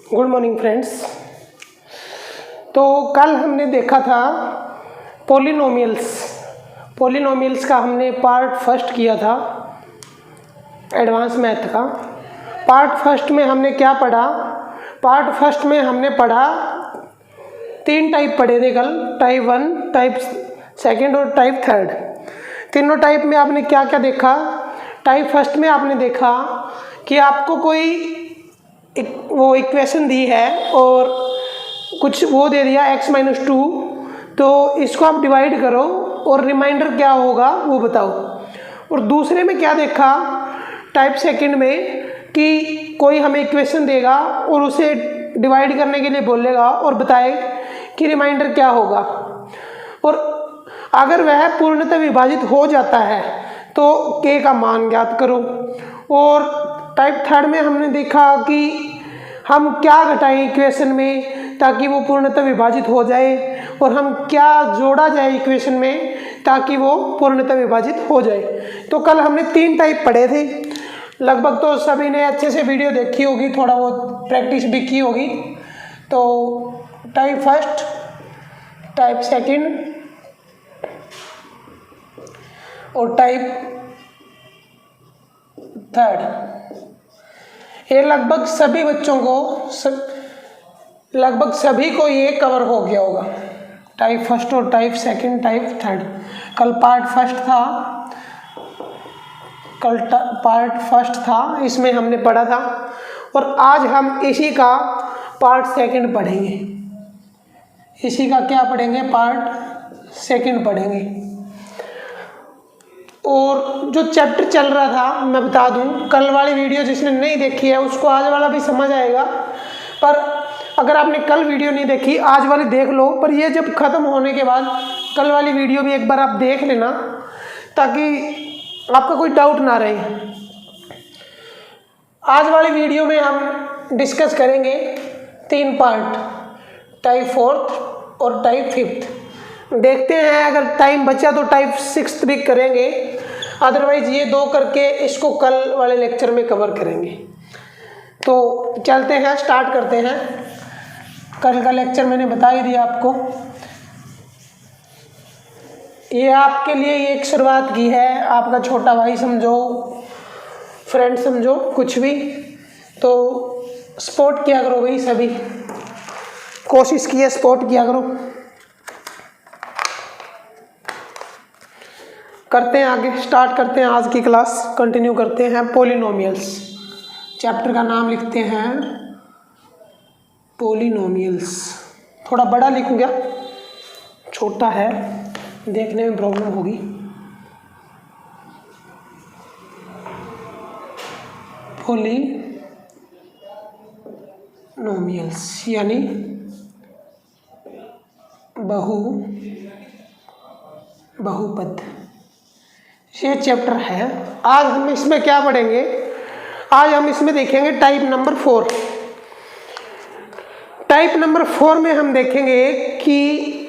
Good morning friends. तो कल हमने देखा था पॉलिनोमियल्स का हमने पार्ट फर्स्ट किया था एडवांस मैथ का। पार्ट फर्स्ट में हमने क्या पढ़ा? पार्ट फर्स्ट में हमने पढ़ा 3 टाइप पढ़े थे कल, टाइप 1, टाइप सेकंड और टाइप थर्ड। तीनों टाइप में आपने क्या क्या देखा? टाइप फर्स्ट में आपने देखा कि आपको कोई वो इक्वेशन दी है और कुछ वो दे दिया x-2, तो इसको आप डिवाइड करो और रिमाइंडर क्या होगा वो बताओ। और दूसरे में क्या देखा टाइप सेकंड में कि कोई हमें इक्वेशन देगा और उसे डिवाइड करने के लिए बोलेगा और बताए कि रिमाइंडर क्या होगा, और अगर वह पूर्णतः विभाजित हो जाता है तो k का मान ज्ञात करो। और टाइप थर्ड में हमने देखा कि हम क्या घटाएं इक्वेशन में ताकि वो पूर्णतः विभाजित हो जाए, और हम क्या जोड़ा जाए इक्वेशन में ताकि वो पूर्णतः विभाजित हो जाए। तो कल हमने 3 टाइप पढ़े थे। लगभग तो सभी ने अच्छे से वीडियो देखी होगी, थोड़ा बहुत प्रैक्टिस भी की होगी। तो टाइप फर्स्ट, टाइप सेकंड और टाइप थर्ड, ये लगभग सभी बच्चों को लगभग सभी को ये कवर हो गया होगा। टाइप फर्स्ट और टाइप सेकंड, टाइप थर्ड। कल पार्ट फर्स्ट था, इसमें हमने पढ़ा था, और आज हम इसी का पार्ट सेकंड पढ़ेंगे। इसी का क्या पढ़ेंगे? पार्ट सेकंड पढ़ेंगे। और जो चैप्टर चल रहा था मैं बता दूं, कल वाली वीडियो जिसने नहीं देखी है उसको आज वाला भी समझ आएगा, पर अगर आपने कल वीडियो नहीं देखी आज वाली देख लो। पर ये जब ख़त्म होने के बाद कल वाली वीडियो भी एक बार आप देख लेना ताकि आपका कोई डाउट ना रहे। आज वाली वीडियो में हम डिस्कस करेंगे 3 पार्ट, टाइप फोर्थ और टाइप फिफ्थ। देखते हैं अगर टाइम बचा तो टाइप सिक्स्थ भी करेंगे, अदरवाइज ये 2 करके इसको कल वाले लेक्चर में कवर करेंगे। तो चलते हैं, स्टार्ट करते हैं। कल का लेक्चर मैंने बता ही दिया आपको, ये आपके लिए एक शुरुआत की है। आपका छोटा भाई समझो, फ्रेंड समझो, कुछ भी, तो सपोर्ट किया करो भाई, सभी कोशिश किए सपोर्ट किया करो। करते हैं आगे, स्टार्ट करते हैं आज की क्लास, कंटिन्यू करते हैं। पॉलिनोमियल्स चैप्टर का नाम लिखते हैं पॉलिनोमियल्स। थोड़ा बड़ा लिखूंगा, छोटा है, देखने में प्रॉब्लम होगी। पॉलिनोमियल्स यानी बहुपद, ये चैप्टर है। आज हम इसमें क्या पढ़ेंगे? आज हम इसमें देखेंगे टाइप नंबर 4। टाइप नंबर 4 में हम देखेंगे कि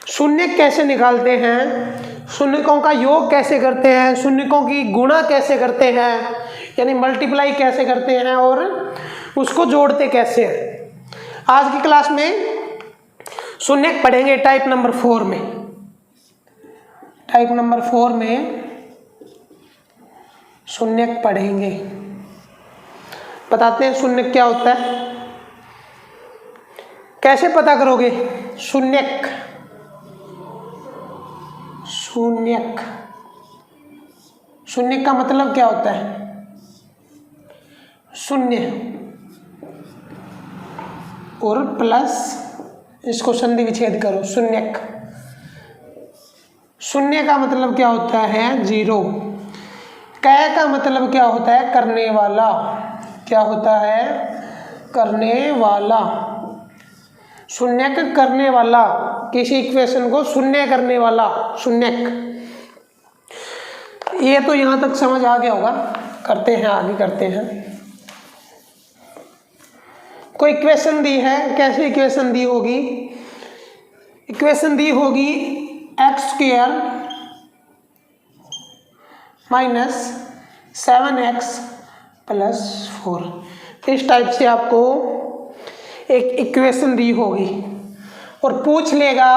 शून्य कैसे निकालते हैं, शून्यकों का योग कैसे करते हैं, शून्यकों की गुणा कैसे करते हैं, यानी मल्टीप्लाई कैसे करते हैं, और उसको जोड़ते कैसे हैं। आज की क्लास में शून्य पढ़ेंगे टाइप नंबर 4 में। टाइप नंबर 4 में शून्य पढ़ेंगे। बताते हैं शून्य क्या होता है, कैसे पता करोगे? शून्यक का मतलब क्या होता है? शून्य और प्लस, इसको संधि विच्छेद करो, शून्यक। शून्य का मतलब क्या होता है? 0। कै का मतलब क्या होता है? करने वाला। क्या होता है? करने वाला। शून्यक करने वाला, किसी इक्वेशन को शून्य करने वाला, शून्यक। ये तो यहाँ तक समझ आ गया होगा। करते हैं, आगे करते हैं। कोई इक्वेशन दी है, कैसी इक्वेशन दी होगी? इक्वेशन दी होगी x² -7x + 4। इस टाइप से आपको एक इक्वेशन दी होगी और पूछ लेगा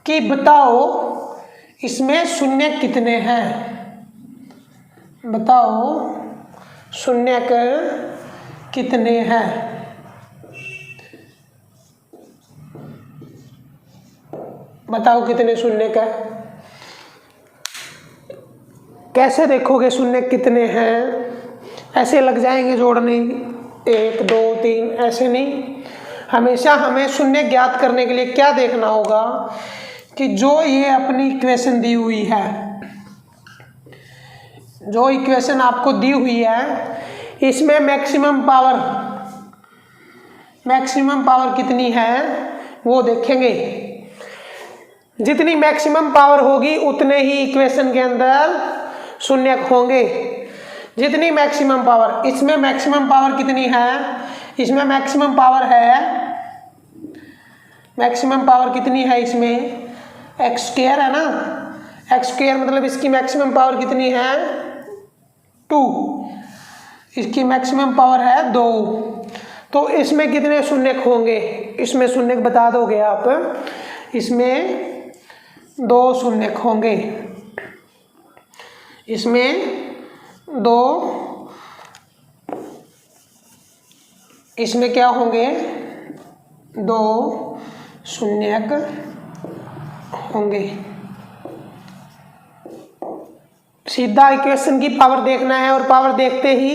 कि बताओ इसमें शून्य कितने हैं, बताओ शून्य कितने हैं। बताओ कितने शून्य का, कैसे देखोगे शून्य कितने हैं? ऐसे लग जाएंगे जोड़ने, 1 2 3, ऐसे नहीं। हमेशा हमें शून्य ज्ञात करने के लिए क्या देखना होगा कि जो ये अपनी इक्वेशन दी हुई है, जो इक्वेशन आपको दी हुई है, इसमें मैक्सिमम पावर कितनी है वो देखेंगे। जितनी मैक्सिमम पावर होगी उतने ही इक्वेशन के अंदर शून्य होंगे। जितनी मैक्सिमम पावर, इसमें मैक्सिमम पावर कितनी है, इसमें मैक्सिमम पावर कितनी है, इसमें x² है ना, x² मतलब इसकी मैक्सिमम पावर कितनी है 2, इसकी मैक्सिमम पावर है 2। तो इसमें कितने शून्य होंगे, इसमें शून्य बता दोगे आप, इसमें 2 शून्य होंगे, इसमें 2, इसमें क्या होंगे 2 शून्य होंगे। सीधा इक्वेशन की पावर देखना है और पावर देखते ही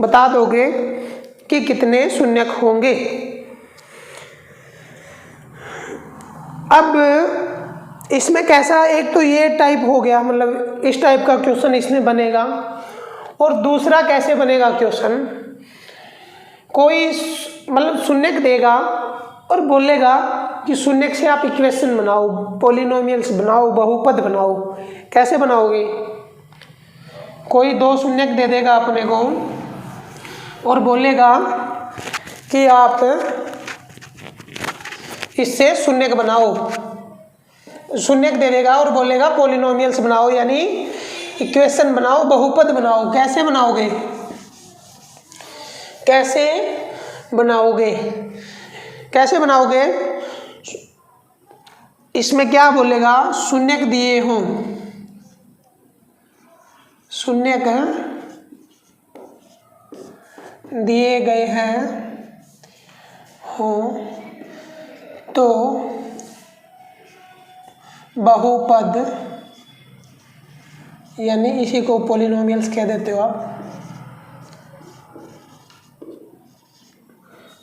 बता दोगे कि कितने शून्य होंगे। अब इसमें कैसा, एक तो ये टाइप हो गया, मतलब इस टाइप का क्वेश्चन इसमें बनेगा। और दूसरा कैसे बनेगा क्वेश्चन, कोई मतलब शून्य देगा और बोलेगा कि शून्य से आप इक्वेशन बनाओ, पॉलिनोमियल्स बनाओ, बहुपद बनाओ। कैसे बनाओगे, कोई 2 शून्य दे देगा अपने को और बोलेगा कि आप इससे शून्य बनाओ, शून्य दे देगा और बोलेगा पॉलिनोमियल्स बनाओ, यानी इक्वेशन बनाओ, बहुपद बनाओ। कैसे बनाओगे, कैसे बनाओगे, इसमें क्या बोलेगा, शून्य दिए हों, शून्य दिए गए हैं हो तो बहुपद, यानी इसी को पॉलिनोमियल्स कह देते हो आप।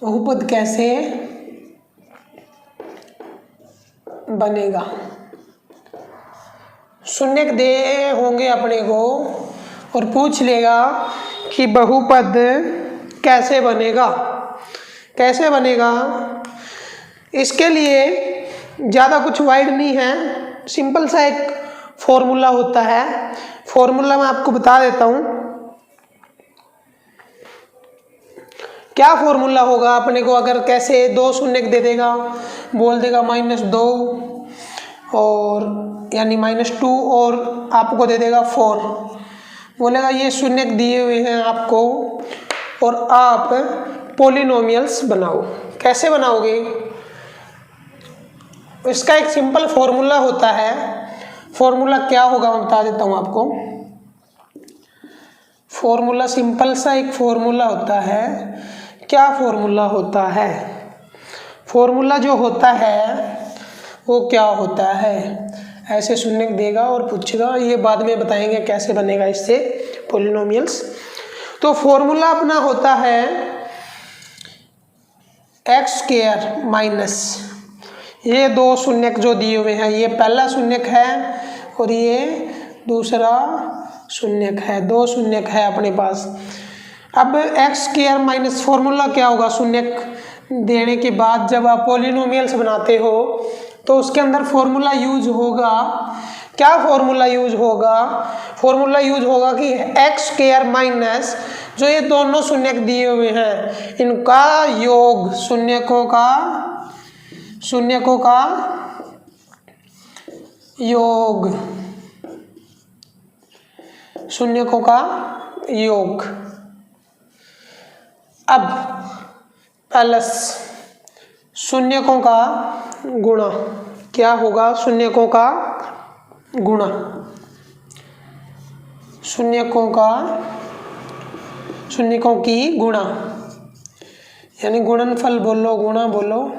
बहुपद कैसे बनेगा, शून्य दे होंगे अपने को और पूछ लेगा कि बहुपद कैसे बनेगा। इसके लिए ज़्यादा कुछ वाइड नहीं है, सिंपल सा एक फॉर्मूला होता है। फॉर्मूला मैं आपको बता देता हूँ। क्या फॉर्मूला होगा अपने को, अगर कैसे 2 शून्य दे देगा, बोल देगा -2 और यानी -2 और आपको दे देगा 4, बोलेगा ये शून्य दिए हुए हैं आपको और आप पॉलिनोमियल्स बनाओ। कैसे बनाओगे, इसका एक सिंपल फॉर्मूला होता है। फॉर्मूला क्या होगा मैं बता देता हूँ आपको। फॉर्मूला सिंपल सा एक फॉर्मूला होता है। क्या फॉर्मूला होता है, फॉर्मूला जो होता है वो क्या होता है, ऐसे शून्य देगा और पूछेगा, ये बाद में बताएंगे कैसे बनेगा इससे पॉलिनोमियल्स। तो फॉर्मूला अपना होता है x² माइनस ये 2 शून्य जो दिए हुए हैं, ये पहला शून्य है और ये दूसरा शून्य है, 2 शून्य है अपने पास। अब x² माइनस फॉर्मूला क्या होगा, शून्य देने के बाद जब आप पॉलिनोमियल्स बनाते हो तो उसके अंदर फॉर्मूला यूज होगा। क्या फॉर्मूला यूज होगा, फॉर्मूला यूज होगा कि x² माइनस जो ये दोनों शून्य दिए हुए हैं इनका योग, शून्यकों का योग, शून्यकों का योग। अब प्लस शून्यकों का गुणा। क्या होगा? शून्यकों का गुणा। शून्यकों की गुणा यानी गुणनफल बोलो, गुणा बोलो।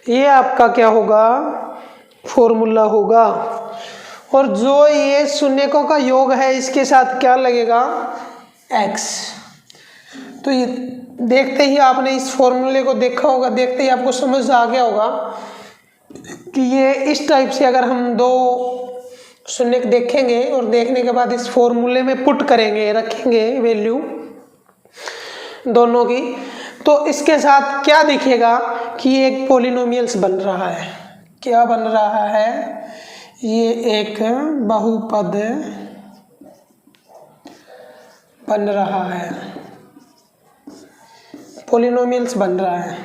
ये आपका क्या होगा? फॉर्मूला होगा। और जो ये शून्यकों का योग है इसके साथ क्या लगेगा? x। तो ये देखते ही आपने इस फॉर्मूले को देखा होगा, देखते ही आपको समझ आ गया होगा कि ये इस टाइप से अगर हम दो शून्यक देखेंगे और देखने के बाद इस फॉर्मूले में पुट करेंगे, रखेंगे वैल्यू दोनों की, तो इसके साथ क्या दिखेगा कि एक पॉलिनोमियल्स बन रहा है। क्या बन रहा है? ये एक बहुपद बन रहा है, पॉलिनोमियल्स बन रहा है।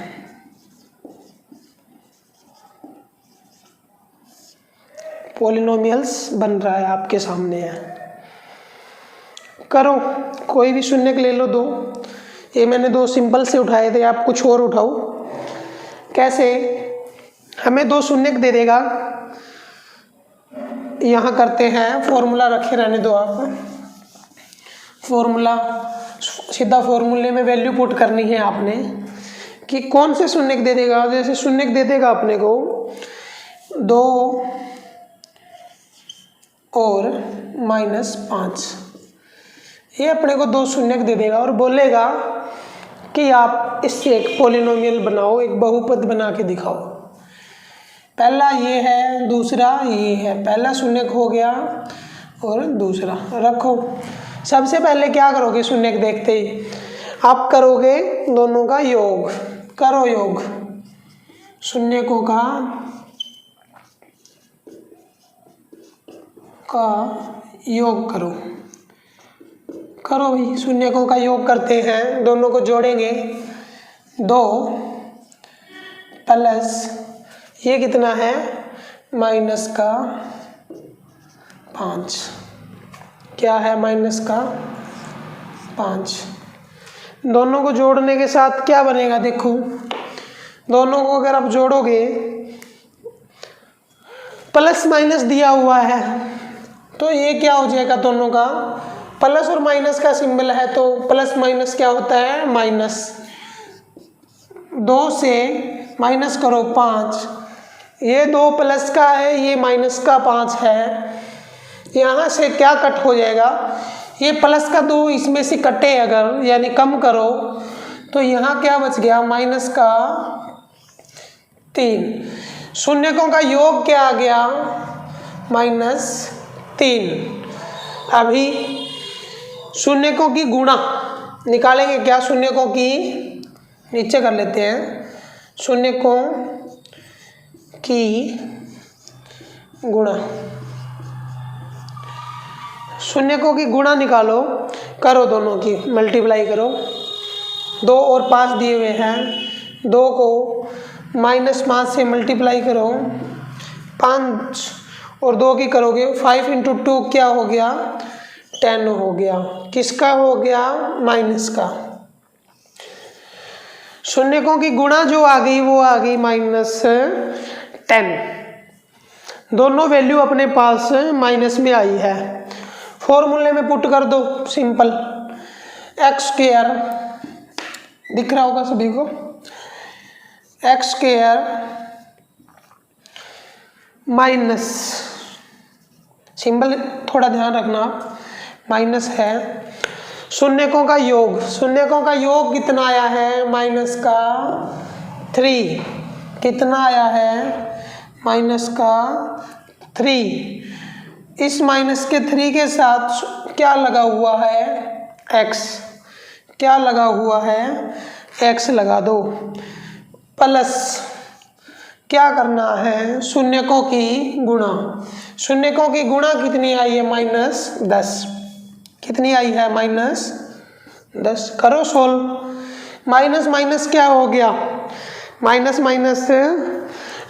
पॉलिनोमियल्स बन रहा है, आपके सामने है। करो, कोई भी शून्यक ले लो दो। ये मैंने दो सिंपल से उठाए थे, आप कुछ और उठाओ। कैसे? हमें दो शून्यक दे देगा। यहाँ करते हैं, फॉर्मूला रखे रहने दो आप। फॉर्मूला सीधा फॉर्मूले में वैल्यू पुट करनी है आपने कि कौन से शून्यक दे देगा। जैसे शून्यक दे देगा अपने को 2 और -5। ये अपने को दो शून्यक दे देगा और बोलेगा कि आप इससे एक पॉलिनोमियल बनाओ, एक बहुपद बना के दिखाओ। पहला ये है, दूसरा ये है। पहला शून्यक हो गया और दूसरा रखो। सबसे पहले क्या करोगे? शून्यक देखते ही आप करोगे दोनों का योग। करो योग, शून्यकों का योग करो। करो भाई, शून्यकों का योग करते हैं, दोनों को जोड़ेंगे। 2 प्लस ये कितना है? -5। क्या है? -5। दोनों को जोड़ने के साथ क्या बनेगा? देखो, दोनों को अगर आप जोड़ोगे, प्लस माइनस दिया हुआ है तो ये क्या हो जाएगा? दोनों का प्लस और माइनस का सिंबल है, तो प्लस माइनस क्या होता है? माइनस। 2 से माइनस करो 5। ये 2 प्लस का है, ये माइनस का 5 है। यहाँ से क्या कट हो जाएगा? ये प्लस का 2 इसमें से कटे अगर, यानी कम करो, तो यहाँ क्या बच गया? माइनस का 3। शून्यकों का योग क्या आ गया? -3। अभी शून्यकों की गुणा निकालेंगे। क्या? शून्यकों की, नीचे कर लेते हैं, शून्यकों की गुणा। शून्यकों की गुणा निकालो। करो, दोनों की मल्टीप्लाई करो। 2 और 5 दिए हुए हैं, 2 को -5 से मल्टीप्लाई करो। 5 और 2 की करोगे, 5 × 2 क्या हो गया? 10 हो गया। किसका हो गया? माइनस का। शून्यकों की गुणा जो आ गई वो आ गई -10। दोनों वैल्यू अपने पास माइनस में आई है। फॉर्मूले में पुट कर दो, सिंपल। x² दिख रहा होगा सभी को। x² माइनस, सिंबल थोड़ा ध्यान रखना, माइनस है। शून्यकों का योग, शून्यकों का योग कितना आया है? -3। कितना आया है? -3। इस -3 के साथ क्या लगा हुआ है? x। क्या लगा हुआ है? x लगा दो। प्लस क्या करना है? शून्यकों की गुणा। शून्यकों की गुणा कितनी आई है? -10। कितनी आई है? -10। करो सोल्व। माइनस माइनस क्या हो गया? माइनस माइनस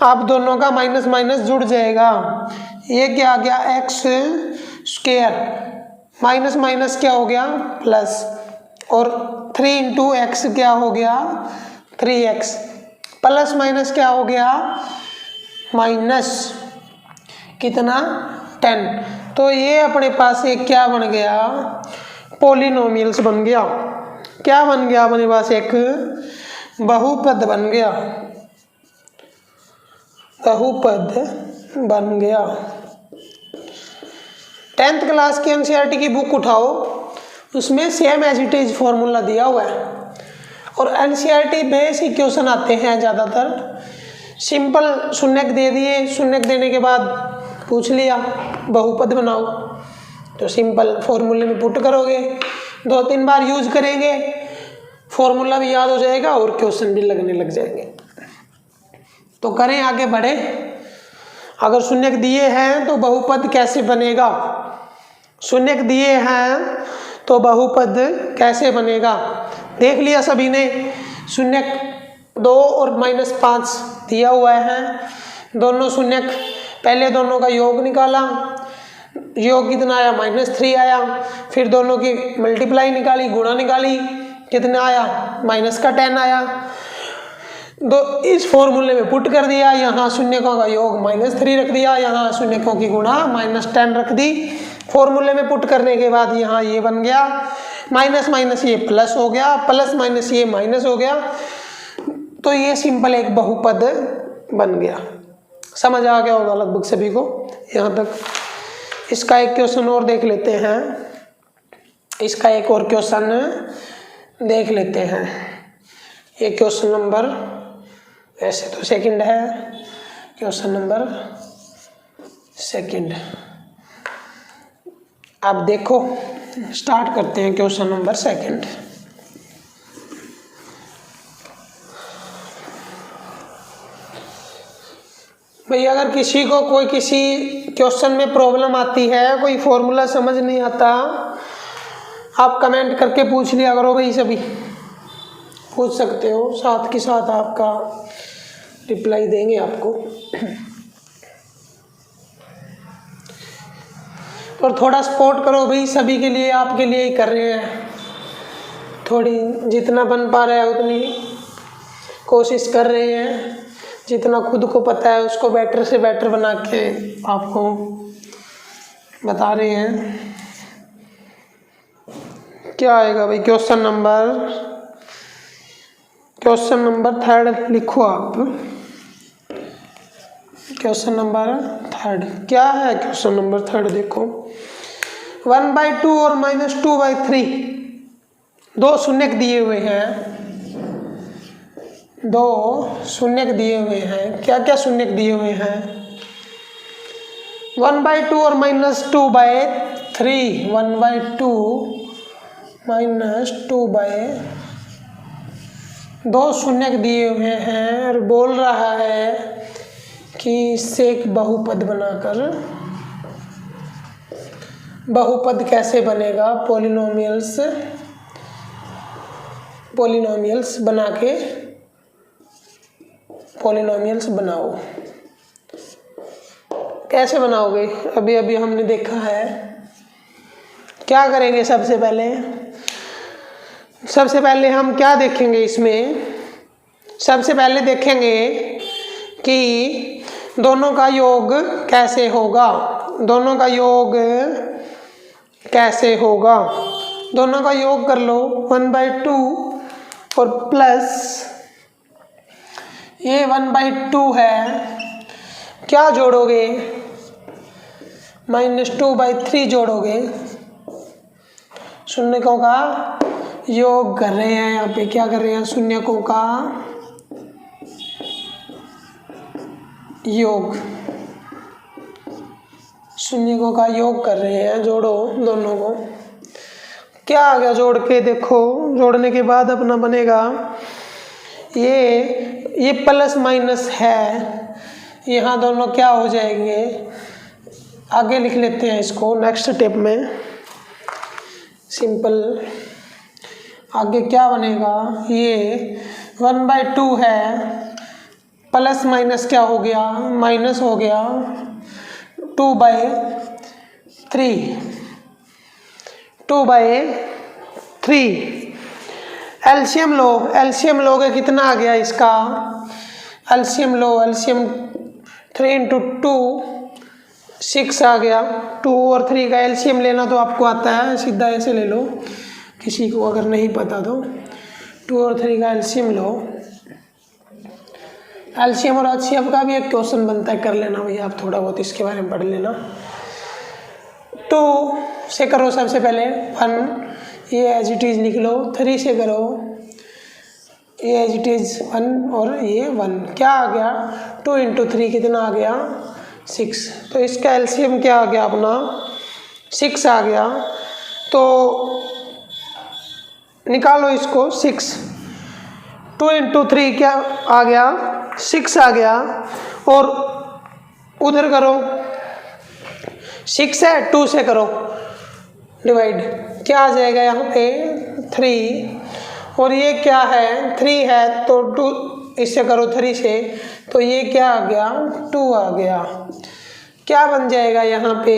आप दोनों का माइनस माइनस जुड़ जाएगा। ये क्या आ गया? x²। माइनस माइनस क्या हो गया? प्लस। और 3 × x क्या हो गया? 3x। प्लस माइनस क्या हो गया, माइनस कितना 10। तो ये अपने पास एक क्या बन गया, पॉलिनोमियल्स बन गया। क्या बन गया अपने पास, एक बहुपद बन गया, बहुपद बन गया। 10th क्लास की एनसीईआरटी की बुक उठाओ, उसमें same as it is formula दिया हुआ है। और एनसीईआरटी बेसिक क्वेश्चन आते हैं ज़्यादातर, सिंपल शून्यक दे दिए, शून्यक देने के बाद पूछ लिया बहुपद बनाओ, तो सिंपल फॉर्मूले में पुट करोगे, 2-3 बार यूज करेंगे, फॉर्मूला भी याद हो जाएगा और क्वेश्चन भी लगने लग जाएंगे। तो करें आगे बढ़े। अगर शून्यक दिए हैं तो बहुपद कैसे बनेगा, शून्यक दिए हैं तो बहुपद कैसे बनेगा, देख लिया सभी ने। शून्यक 2 और -5 दिया हुआ है, दोनों शून्यक, पहले दोनों का योग निकाला, योग कितना आया, -3 आया। फिर दोनों की मल्टीप्लाई निकाली, गुणा निकाली, कितना आया, -10 आया। दो इस फॉर्मूले में पुट कर दिया, यहाँ शून्यकों का योग -3 रख दिया, यहाँ शून्यकों की गुणा -10 रख दी। फॉर्मूले में पुट करने के बाद यहाँ ये बन गया, माइनस माइनस ये प्लस हो गया, प्लस माइनस ये माइनस हो गया। तो ये सिंपल एक बहुपद बन गया। समझ आ गया होगा लगभग सभी को यहाँ तक। इसका एक क्वेश्चन और देख लेते हैं, इसका एक और क्वेश्चन देख लेते हैं। ये क्वेश्चन नंबर, वैसे तो सेकंड है, क्वेश्चन नंबर सेकंड। आप देखो, स्टार्ट करते हैं क्वेश्चन नंबर सेकंड। भाई अगर किसी को कोई किसी क्वेश्चन में प्रॉब्लम आती है, कोई फॉर्मूला समझ नहीं आता, आप कमेंट करके पूछ लिया करो भाई, सभी पूछ सकते हो, साथ के साथ आपका रिप्लाई देंगे आपको। और थोड़ा सपोर्ट करो भाई, सभी के लिए, आपके लिए ही कर रहे हैं, थोड़ी जितना बन पा रहा है उतनी कोशिश कर रहे हैं, जितना खुद को पता है उसको बेटर से बेटर बना के आपको बता रहे हैं। क्या आएगा भाई, क्वेश्चन नंबर 3 लिखो आप। क्वेश्चन नंबर 3 क्या है, क्वेश्चन नंबर 3 देखो, 1/2 और -2/3 दो शून्यक दिए हुए हैं, दो शून्यक दिए हुए हैं। क्या क्या शून्यक दिए हुए हैं, 1/2 और -2/3, 1/2 -2/, दो शून्यक दिए हुए हैं और बोल रहा है कि इससे एक बहुपद बनाकर, बहुपद कैसे बनेगा, पॉलिनोमियल्स बना के पॉलिनोमियल्स बनाओ। कैसे बनाओगे, अभी अभी हमने देखा है। क्या करेंगे, सबसे पहले हम क्या देखेंगे इसमें, सबसे पहले देखेंगे कि दोनों का योग कैसे होगा, दोनों का योग कैसे होगा। दोनों का योग कर लो, 1/2 और प्लस ये 1/2 है, क्या जोड़ोगे, -2/3 जोड़ोगे, शून्यकों का योग कर रहे हैं। यहाँ पे क्या कर रहे हैं, शून्यकों का योग, शून्यकों का योग कर रहे हैं, जोड़ो दोनों को। क्या आ गया, जोड़ के देखो, जोड़ने के बाद अपना बनेगा ये प्लस माइनस है, यहाँ दोनों क्या हो जाएंगे, आगे लिख लेते हैं इसको नेक्स्ट स्टेप में। सिंपल आगे क्या बनेगा, ये 1/2 है, प्लस माइनस क्या हो गया, माइनस हो गया, 2/3 एलसीएम लोगे, कितना आ गया इसका, एलसीएम लो, एलसीएम 3 इंटू 2 6 आ गया। 2 और 3 का एलसीएम लेना तो आपको आता है, सीधा ऐसे ले लो, किसी को अगर नहीं पता तो 2 और 3 का एलसीएम लो। एलसीएम और एचसीएफ का भी एक क्वेश्चन बनता है, कर लेना भैया आप, थोड़ा बहुत इसके बारे में पढ़ लेना। 2 से करो सबसे पहले 1, ये एज इट इज लिख लो। 3 से करो, ये एज इट इज 1 और ये 1, क्या आ गया 2 इंटू 3 कितना आ गया 6। तो इसका एलसीएम क्या आ गया अपना 6 आ गया। तो निकालो इसको 6, 2 इंटू 3 क्या आ गया 6 आ गया। और उधर करो 6 है, 2 से करो डिवाइड, क्या आ जाएगा यहाँ पे 3। और ये क्या है 3 है तो 2 इससे करो 3 से, तो ये क्या आ गया 2 आ गया। क्या बन जाएगा यहाँ पे,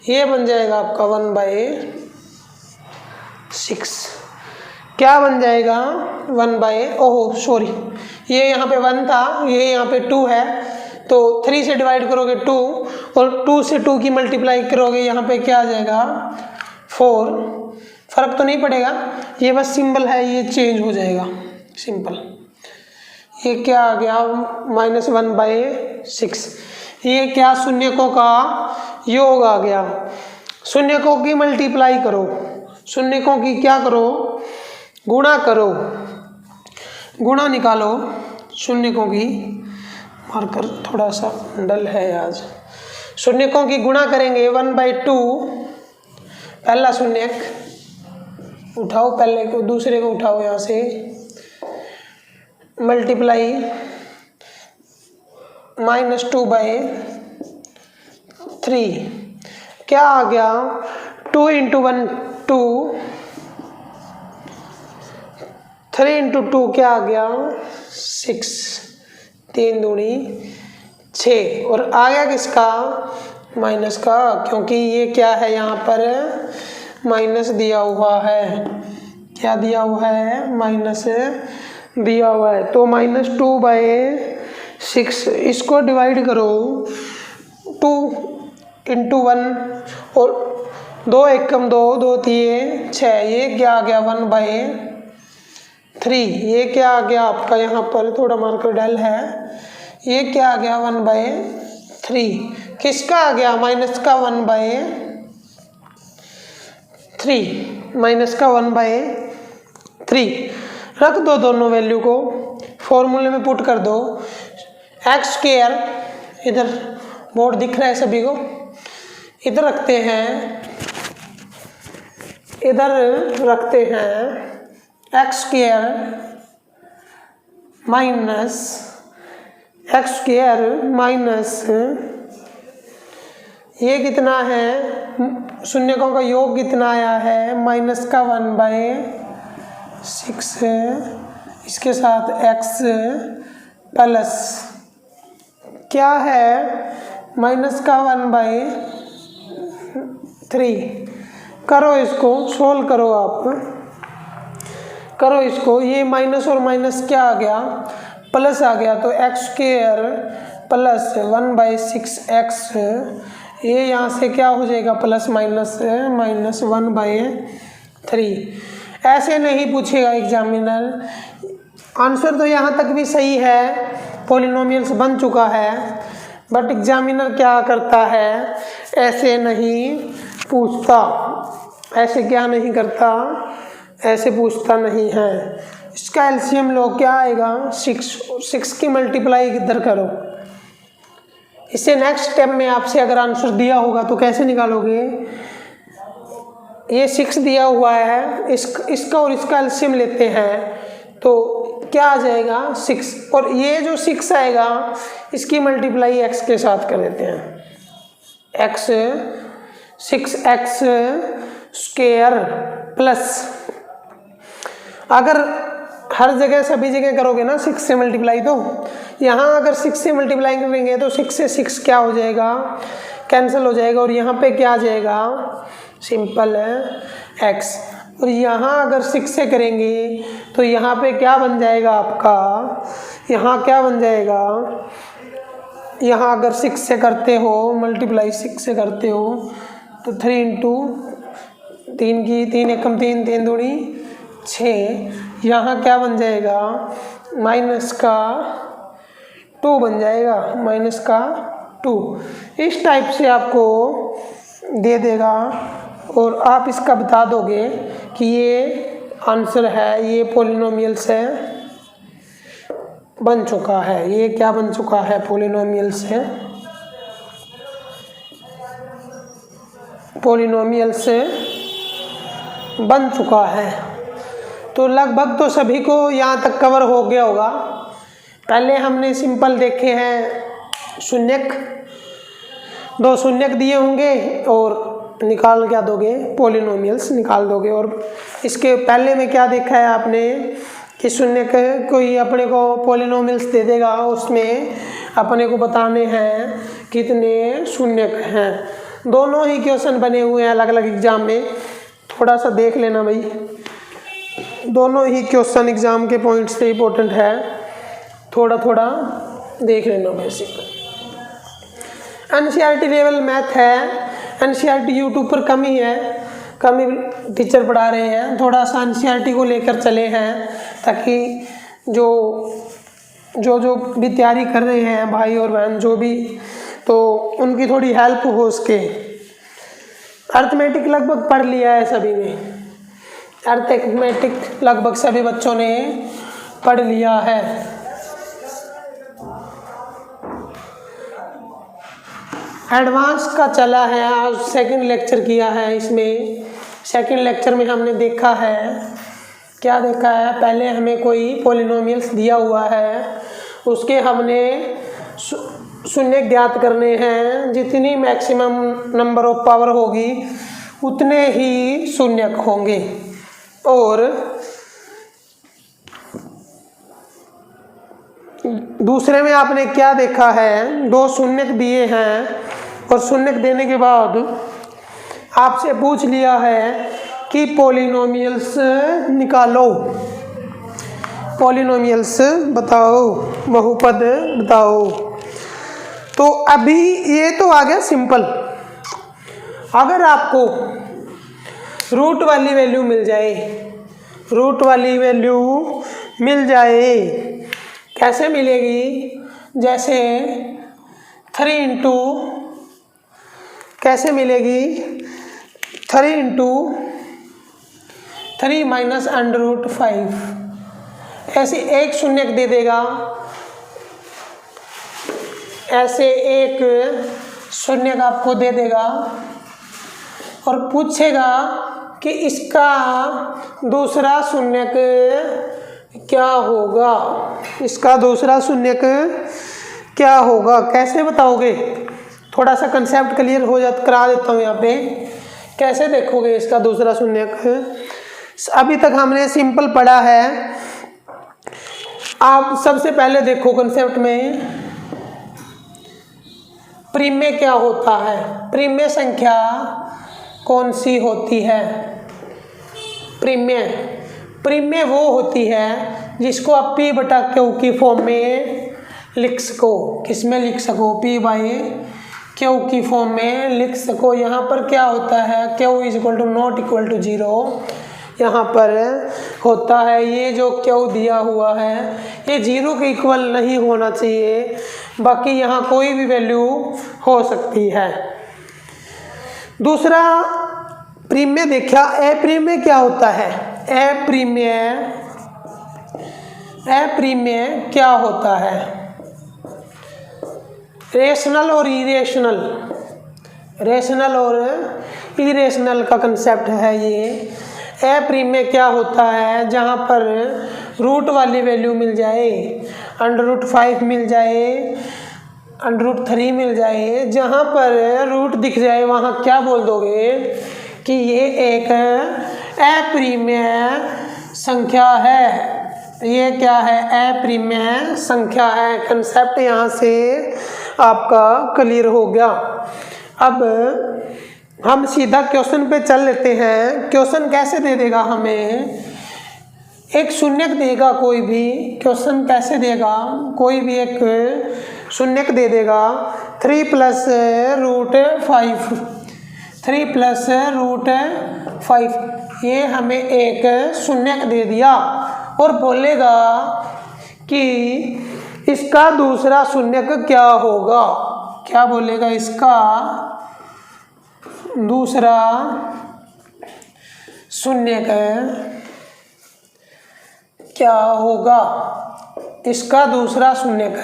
ये बन जाएगा आपका 1/6। क्या बन जाएगा 1 ओह सॉरी, ये यहाँ पे 1 था, ये यहाँ पे 2 है, तो 3 से डिवाइड करोगे 2 और 2 से 2 की मल्टीप्लाई करोगे, यहाँ पे क्या आ जाएगा 4। फर्क तो नहीं पड़ेगा, ये बस सिंबल है, ये चेंज हो जाएगा सिंपल। ये क्या आ गया -1/6। ये क्या शून्यकों का योग आ गया। शून्यकों की मल्टीप्लाई करो, शून्यकों की क्या करो गुणा करो, गुणा निकालो शून्यकों की। मार्कर थोड़ा सा डल है आज। शून्यकों की गुणा करेंगे 1/2, पहला शून्यक उठाओ, पहले को दूसरे को उठाओ यहाँ से, मल्टीप्लाई -2/3, क्या आ गया 2 इंटू 1 2, 3 इंटू 2 क्या आ गया 6, 3 दूनी 6। और आ गया किसका माइनस का, क्योंकि ये क्या है यहाँ पर माइनस दिया हुआ है। क्या दिया हुआ है माइनस दिया हुआ है। तो -2/6, इसको डिवाइड करो 2 इंटू 1 और 2 एकम 2, 2 3 6, ये क्या आ गया 1/3। ये क्या आ गया आपका, यहाँ पर थोड़ा मार्कर डल है, ये क्या आ गया 1/3। किसका आ गया माइनस का 1/3, माइनस का 1/3। रख दो दोनों वैल्यू को, फॉर्मूले में पुट कर दो। x², इधर बोर्ड दिख रहा है सभी को, इधर रखते हैं, इधर रखते हैं x² माइनस ये कितना है, शून्यकों का योग कितना आया है माइनस का 1/6 इसके साथ x प्लस क्या है माइनस का 1/3। करो इसको, सोल्व करो आप, करो इसको। ये माइनस और माइनस क्या आ गया प्लस आ गया, तो x² प्लस 1/6x, ये यहाँ से क्या हो जाएगा प्लस माइनस -1/3। ऐसे नहीं पूछेगा एग्जामिनर। आंसर तो यहाँ तक भी सही है, पॉलिनोमियल्स बन चुका है, बट एग्जामिनर क्या करता है ऐसे नहीं पूछता, ऐसे क्या नहीं करता, ऐसे पूछता नहीं है। इसका एलसीएम लो, क्या आएगा 6 की मल्टीप्लाई इधर करो। इससे नेक्स्ट स्टेप में आपसे अगर आंसर दिया होगा तो कैसे निकालोगे, ये 6 दिया हुआ है, इसका और इसका एलसीएम लेते हैं तो क्या आ जाएगा 6, और ये जो 6 आएगा इसकी मल्टीप्लाई x के साथ कर देते हैं, 6x² प्लस, अगर हर जगह सभी जगह करोगे ना 6 से मल्टीप्लाई, तो यहाँ अगर 6 से मल्टीप्लाई करेंगे तो 6 से 6 क्या हो जाएगा कैंसिल हो जाएगा, और यहाँ पे क्या आ जाएगा सिंपल है x। और यहाँ अगर 6 से करेंगे तो यहाँ पे क्या बन जाएगा आपका, यहाँ क्या बन जाएगा, यहाँ अगर 6 से करते हो मल्टीप्लाई 6 से करते हो तो 3 इंटू 3 की 3 एकम 3 3 दूनी 6, यहाँ क्या बन जाएगा माइनस का 2 बन जाएगा, माइनस का 2। इस टाइप से आपको दे देगा और आप इसका बता दोगे कि ये आंसर है, ये पॉलिनोमियल्स है बन चुका है, ये क्या बन चुका है पॉलिनोमियल्स है, पॉलिनोमियल्स बन चुका है। तो लगभग तो सभी को यहाँ तक कवर हो गया होगा। पहले हमने सिंपल देखे हैं शून्यक, 2 शून्यक दिए होंगे और निकाल क्या दोगे, पॉलिनोमियल्स निकाल दोगे। और इसके पहले में क्या देखा है आपने कि शून्यक कोई अपने को पॉलिनोमियल्स दे देगा, उसमें अपने को बताने हैं कितने शून्यक हैं। दोनों ही क्वेश्चन बने हुए हैं अलग अलग एग्जाम में, थोड़ा सा देख लेना भाई, दोनों ही क्वेश्चन एग्जाम के पॉइंट्स से इम्पोर्टेंट है, थोड़ा थोड़ा देख लेना बेसिक। एनसीईआरटी लेवल मैथ है, एनसीईआरटी यूट्यूब पर कम ही है, कम ही टीचर पढ़ा रहे हैं, थोड़ा सा एनसीईआरटी को लेकर चले हैं ताकि जो भी तैयारी कर रहे हैं भाई और बहन जो भी, तो उनकी थोड़ी हेल्प हो सके। अर्थमेटिक लगभग पढ़ लिया है सभी ने, अर्थमेटिक लगभग सभी बच्चों ने पढ़ लिया है। एडवांस का चला है, आज सेकंड लेक्चर किया है, इसमें सेकंड लेक्चर में हमने देखा है, क्या देखा है, पहले हमें कोई पॉलिनोमियल्स दिया हुआ है, उसके हमने शून्य ज्ञात करने हैं, जितनी मैक्सिमम नंबर ऑफ पावर होगी उतने ही शून्यक होंगे। और दूसरे में आपने क्या देखा है, 2 शून्यक दिए हैं और शून्यक देने के बाद आपसे पूछ लिया है कि पॉलिनोमियल्स निकालो, पॉलिनोमियल्स बताओ, बहुपद बताओ। तो अभी ये तो आ गया सिंपल। अगर आपको रूट वाली वैल्यू मिल जाए, रूट वाली वैल्यू मिल जाए, कैसे मिलेगी, जैसे 3 इंटू, कैसे मिलेगी 3 इंटू 3 माइनस अंडर रूट 5, ऐसे एक शून्यक दे देगा, ऐसे एक शून्यक आपको दे देगा और पूछेगा कि इसका दूसरा शून्यक क्या होगा, इसका दूसरा शून्यक क्या होगा, कैसे बताओगे। थोड़ा सा कंसेप्ट क्लियर हो जाता, करा देता हूँ यहाँ पे, कैसे देखोगे इसका दूसरा शून्यक। अभी तक हमने सिंपल पढ़ा है, आप सबसे पहले देखो कंसेप्ट में प्रीमेय क्या होता है, प्रीमेय संख्या कौन सी होती है। प्रीमेय, प्रीमेय वो होती है जिसको आप P बटा Q की फॉर्म में लिख सको, किस में लिख सको, P बाई Q की फॉर्म में लिख सको। यहाँ पर क्या होता है, Q is equal to not equal to 0, यहाँ पर होता है ये जो Q दिया हुआ है ये 0 के इक्वल नहीं होना चाहिए, बाकी यहाँ कोई भी वैल्यू हो सकती है। दूसरा प्रीमेय देखा, अप्रीमेय क्या होता है, अप्रीमेय, अप्रीमेय क्या होता है, रेशनल और इरेशनल, रेशनल और इरेशनल का कंसेप्ट है ये। अप्रीमेय क्या होता है, जहाँ पर रूट वाली वैल्यू मिल जाए, अंडर रूट 5 मिल जाए, अंडर रूट 3 मिल जाए, जहाँ पर रूट दिख जाए वहाँ क्या बोल दोगे कि ये एक अप्रीमेय संख्या है, ये क्या है, अप्रीमेय संख्या है। कंसेप्ट यहाँ से आपका क्लियर हो गया। अब हम सीधा क्वेश्चन पे चल लेते हैं। क्वेश्चन कैसे दे देगा हमें, एक शून्यक देगा, कोई भी क्वेश्चन कैसे देगा, कोई भी एक शून्यक दे देगा 3 + √5, 3 + √5, ये हमें एक शून्यक दे दिया और बोलेगा कि इसका दूसरा शून्यक क्या होगा। क्या बोलेगा, इसका दूसरा शून्यक क्या होगा, इसका दूसरा शून्यक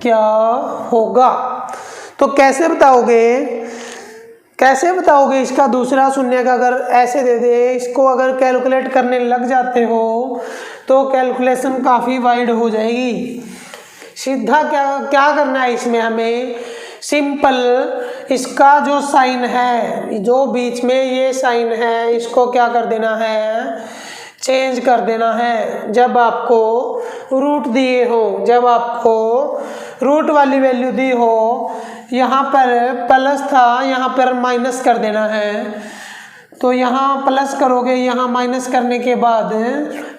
क्या होगा। तो कैसे बताओगे, कैसे बताओगे इसका दूसरा शून्यक, अगर ऐसे दे दे, इसको अगर कैलकुलेट करने लग जाते हो तो कैलकुलेशन काफ़ी वाइड हो जाएगी। सीधा क्या करना है इसमें, हमें सिंपल इसका जो साइन है, जो बीच में ये साइन है, इसको क्या कर देना है, चेंज कर देना है। जब आपको रूट दिए हो, जब आपको रूट वाली वैल्यू दी हो, यहाँ पर प्लस था, यहाँ पर माइनस कर देना है। तो यहाँ प्लस करोगे, यहाँ माइनस करने के बाद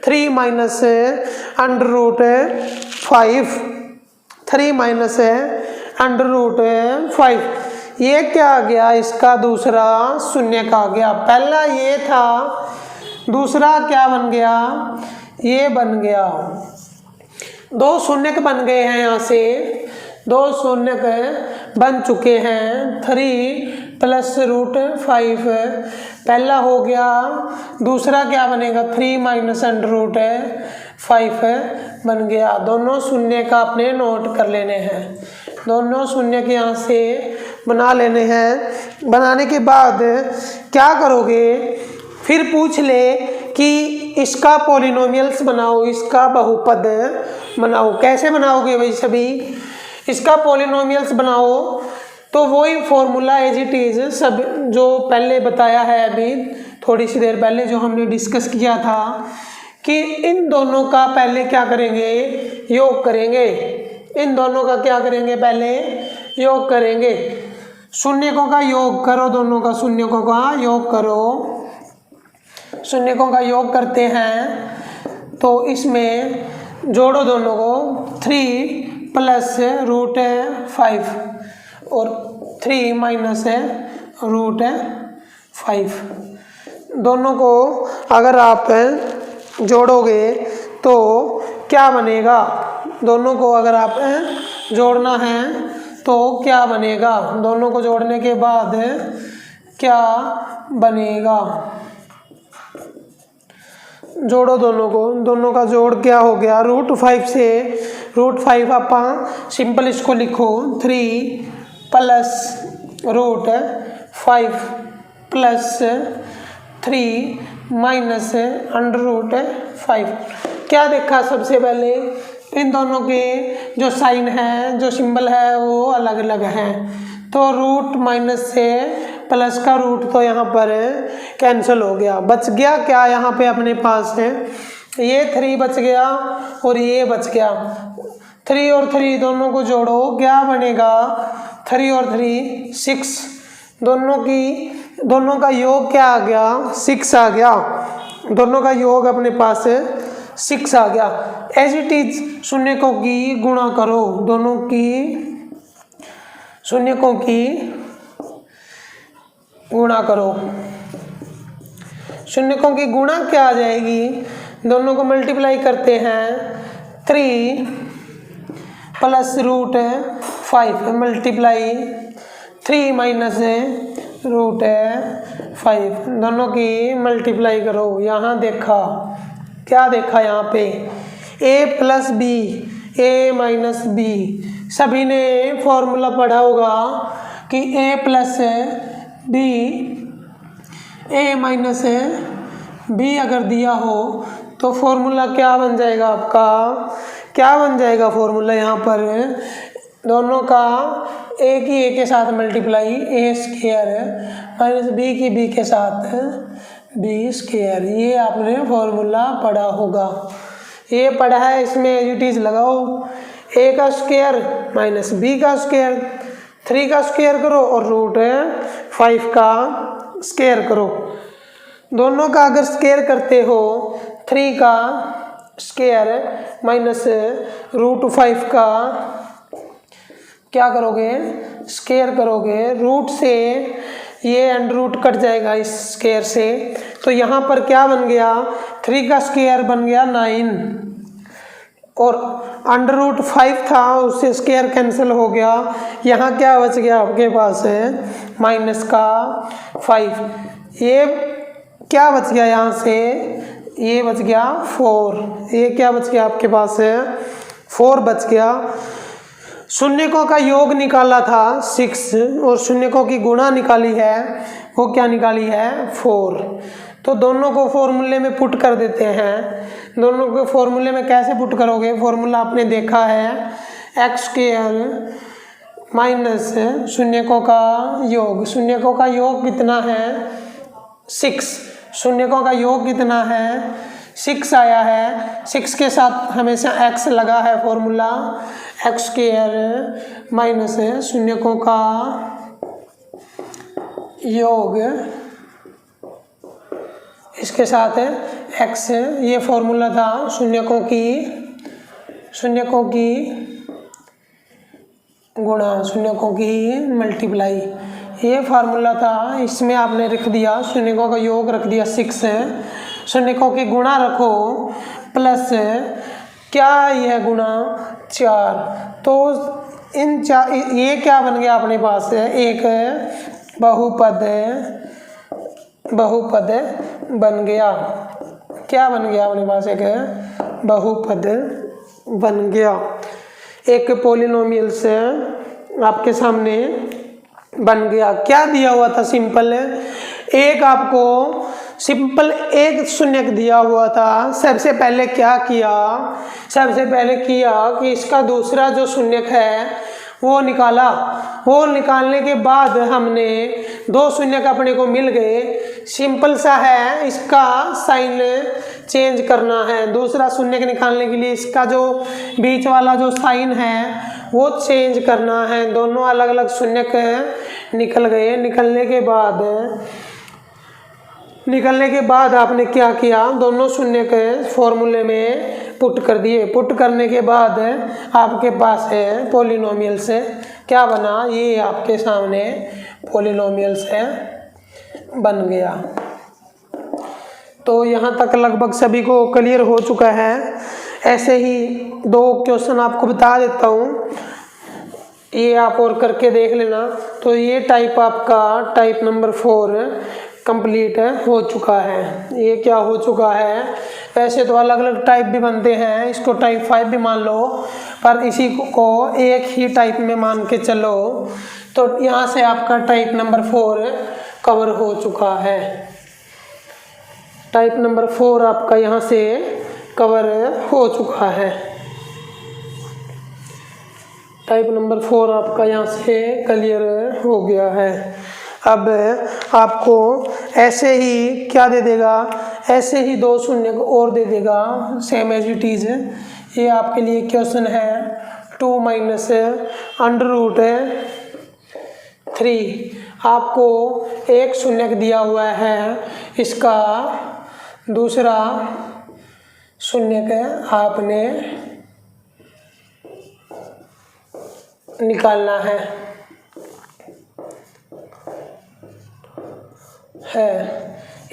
3 - √5, 3 - √5, ये क्या आ गया, इसका दूसरा शून्यक आ गया। पहला ये था, दूसरा क्या बन गया, ये बन गया। 2 शून्यक बन गए हैं, यहाँ से 2 शून्यक बन चुके हैं। 3 + √5 पहला हो गया, दूसरा क्या बनेगा, 3 - √5 बन गया। दोनों शून्य का आपने नोट कर लेने हैं, दोनों शून्य के यहाँ से बना लेने हैं। बनाने के बाद क्या करोगे, फिर पूछ ले कि इसका पॉलिनोमियल्स बनाओ, इसका बहुपद बनाओ। कैसे बनाओगे भाई सभी, इसका पॉलिनोमियल्स बनाओ तो वही फॉर्मूला एज इट इज सब जो पहले बताया है, अभी थोड़ी सी देर पहले जो हमने डिस्कस किया था कि इन दोनों का पहले क्या करेंगे, योग करेंगे। इन दोनों का क्या करेंगे, पहले योग करेंगे। शून्यकों का योग करो, दोनों का शून्यकों का योग करो। शून्यकों का योग करते हैं तो इसमें जोड़ो दोनों को, 3 + √5 और 3 - √5, दोनों को अगर आप जोड़ोगे तो क्या बनेगा, दोनों को अगर आप जोड़ना है तो क्या बनेगा, दोनों को जोड़ने के बाद क्या बनेगा, जोड़ो दोनों को, दोनों का जोड़ क्या हो गया, √5 से √5 आप सिंपल इसको लिखो, 3 + √5 + 3 - √5। क्या देखा, सबसे पहले इन दोनों के जो साइन है, जो सिंबल है वो अलग अलग हैं। तो रूट माइनस से प्लस का रूट तो यहाँ पर कैंसिल हो गया, बच गया क्या यहाँ पे अपने पास है, ये 3 बच गया और ये बच गया। 3 और 3 दोनों को जोड़ो, क्या बनेगा, 3 और 3 6, दोनों का योग क्या आ गया, 6 आ गया। दोनों का योग अपने पास 6 आ गया। एज इट इज शून्यकों की गुणा करो, दोनों की शून्यकों की गुणा करो। शून्यकों की गुणा क्या आ जाएगी, दोनों को मल्टीप्लाई करते हैं, 3 + √5 मल्टीप्लाई 3 - √5, दोनों की मल्टीप्लाई करो। यहाँ देखा, क्या देखा यहाँ पे, a + b, a - b, सभी ने फॉर्मूला पढ़ा होगा कि a + b, a - b अगर दिया हो तो फॉर्मूला क्या बन जाएगा आपका, क्या बन जाएगा फॉर्मूला, यहाँ पर दोनों का a की a के साथ मल्टीप्लाई a² - b की b के साथ b², ये आपने फॉर्मूला पढ़ा होगा, ये पढ़ा है, इसमें एज इट इज लगाओ, a का स्क्वायर - b का स्क्वायर, 3 का स्क्वायर करो और 5 का स्क्वायर करो। दोनों का अगर स्क्वायर करते हो 3 का स्क्वायर माइनस √5 का क्या करोगे, स्क्वायर करोगे। रूट से ये अंडर रूट कट जाएगा इस स्क्वायर से, तो यहाँ पर क्या बन गया, 3 का स्क्वायर बन गया 9 और अंडर रूट 5 था उससे स्क्वायर कैंसिल हो गया। यहाँ क्या बच गया आपके पास है माइनस का 5। ये क्या बच गया यहाँ से, ये बच गया 4। ये क्या बच गया आपके पास है 4 बच गया। शून्यकों का योग निकाला था 6 और शून्यकों की गुणा निकाली है, वो क्या निकाली है 4। तो दोनों को फॉर्मूले में पुट कर देते हैं। दोनों को फॉर्मूले में कैसे पुट करोगे, फॉर्मूला आपने देखा है x² माइनस शून्यकों का योग। शून्यकों का योग कितना है 6, शून्यकों का योग कितना है 6 आया है। 6 के साथ हमेशा x लगा है, फॉर्मूला x² माइनस शून्यकों का योग, इसके साथ x, ये फॉर्मूला था शून्यकों की गुणा, शून्यकों की मल्टीप्लाई, ये फार्मूला था। इसमें आपने रख दिया शून्यकों का योग, रख दिया 6, शून्यकों की गुणा रखो प्लस क्या ये गुणा 4। तो इन 4, ये क्या बन गया अपने पास है एक बहुपद बन गया। क्या बन गया अपने पास, एक बहुपद बन गया। एक पॉलिनोमियल से आपके सामने बन गया। क्या दिया हुआ था, सिंपल एक आपको सिंपल एक शून्यक दिया हुआ था। सबसे पहले क्या किया, सबसे पहले किया कि इसका दूसरा जो शून्यक है वो निकाला। वो निकालने के बाद हमने 2 शून्यक अपने को मिल गए। सिंपल सा है, इसका साइन चेंज करना है। दूसरा शून्यक निकालने के लिए इसका जो बीच वाला जो साइन है वो चेंज करना है। दोनों अलग अलग शून्यक निकल गए। निकलने के बाद आपने क्या किया, दोनों शून्यक फॉर्मूले में पुट कर दिए। पुट करने के बाद आपके पास है पॉलिनोमियल से क्या बना, ये आपके सामने पॉलिनोमियल से बन गया। तो यहाँ तक लगभग सभी को क्लियर हो चुका है। ऐसे ही 2 क्वेश्चन आपको बता देता हूँ, ये आप और करके देख लेना। तो ये टाइप आपका टाइप नंबर 4 कंप्लीट हो चुका है। ये क्या हो चुका है, वैसे तो अलग अलग टाइप भी बनते हैं, इसको टाइप 5 भी मान लो, पर इसी को एक ही टाइप में मान के चलो। तो यहाँ से आपका टाइप नंबर 4 कवर हो चुका है। टाइप नंबर 4 आपका यहाँ से कवर हो चुका है। टाइप नंबर 4 आपका यहाँ से क्लियर हो गया है। अब आपको ऐसे ही क्या दे देगा, ऐसे ही 2 शून्य और दे देगा सेम एज इट इज। ये आपके लिए क्वेश्चन है 2 माइनस अंडर रूट 3। आपको एक शून्यक दिया हुआ है, इसका दूसरा शून्यक आपने निकालना है।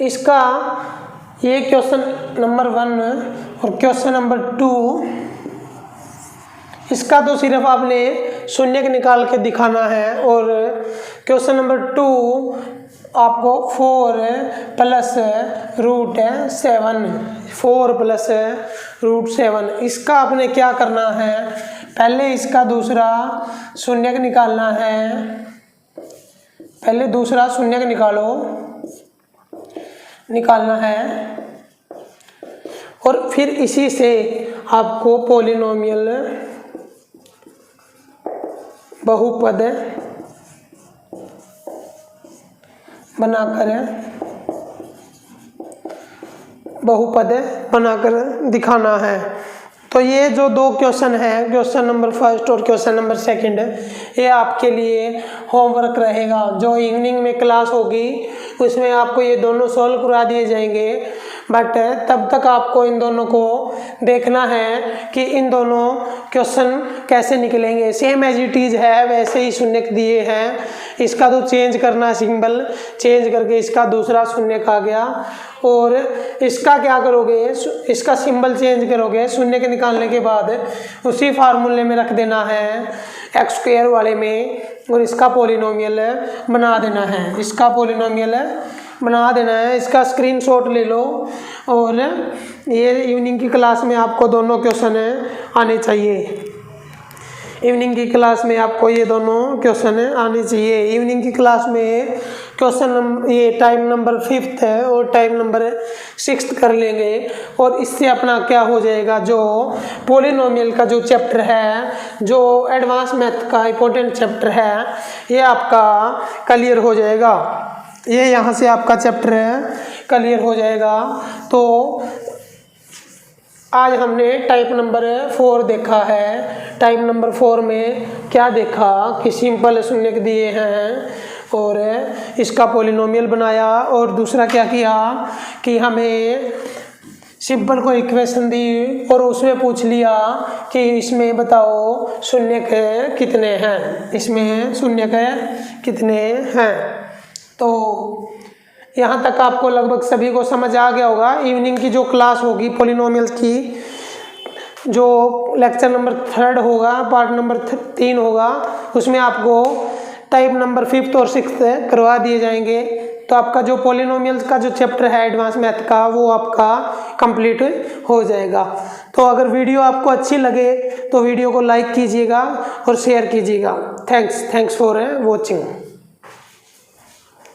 इसका ये क्वेश्चन नंबर 1 और क्वेश्चन नंबर 2, इसका तो सिर्फ आपने शून्यक निकाल के दिखाना है। और क्वेश्चन नंबर 2 आपको 4 प्लस रूट 7, 4 प्लस रूट 7, इसका आपने क्या करना है, पहले इसका दूसरा शून्यक निकालना है। पहले दूसरा शून्यक निकालना है और फिर इसी से आपको पॉलिनोमियल बहुपद बनाकर दिखाना है। तो ये जो दो क्वेश्चन हैं, क्वेश्चन नंबर फर्स्ट और क्वेश्चन नंबर सेकंड, ये आपके लिए होमवर्क रहेगा। जो इवनिंग में क्लास होगी उसमें आपको ये दोनों सॉल्व करा दिए जाएंगे, बट तब तक आपको इन दोनों को देखना है कि इन दोनों क्वेश्चन कैसे निकलेंगे। सेम एज इट इज़ है वैसे ही शून्य दिए हैं, इसका तो चेंज करना, सिंबल चेंज करके इसका दूसरा शून्य आ गया, और इसका क्या करोगे, इसका सिंबल चेंज करोगे शून्य के निकालने के बाद उसी फार्मूले में रख देना है एक्स स्क्वायर वाले में, और इसका पॉलिनोमियल बना देना है, इसका पॉलिनोमियल बना देना है। इसका स्क्रीनशॉट ले लो, और ये इवनिंग की क्लास में आपको दोनों क्वेश्चन आने चाहिए। इवनिंग की क्लास में आपको ये दोनों क्वेश्चन आने चाहिए। इवनिंग की क्लास में क्वेश्चन ये टाइम नंबर 5 है और टाइम नंबर 6 कर लेंगे, और इससे अपना क्या हो जाएगा, जो पॉलिनोमियल का जो चैप्टर है, जो एडवांस मैथ का इम्पोर्टेंट चैप्टर है, ये आपका क्लियर हो जाएगा। ये यहाँ से आपका चैप्टर क्लियर हो जाएगा। तो आज हमने टाइप नंबर 4 देखा है। टाइप नंबर 4 में क्या देखा कि सिंपल शून्य दिए हैं और इसका पॉलिनोमियल बनाया, और दूसरा क्या किया कि हमें सिंपल को इक्वेशन दी और उसमें पूछ लिया कि इसमें बताओ शून्य के कितने हैं, इसमें शून्य के कितने हैं। तो यहाँ तक आपको लगभग सभी को समझ आ गया होगा। इवनिंग की जो क्लास होगी पॉलिनोमियल्स की, जो लेक्चर नंबर 3 होगा, पार्ट नंबर 3 होगा, उसमें आपको टाइप नंबर 5 और 6 करवा दिए जाएंगे। तो आपका जो पॉलिनोमियल्स का जो चैप्टर है एडवांस मैथ का, वो आपका कंप्लीट हो जाएगा। तो अगर वीडियो आपको अच्छी लगे तो वीडियो को लाइक कीजिएगा और शेयर कीजिएगा। Thanks for watching.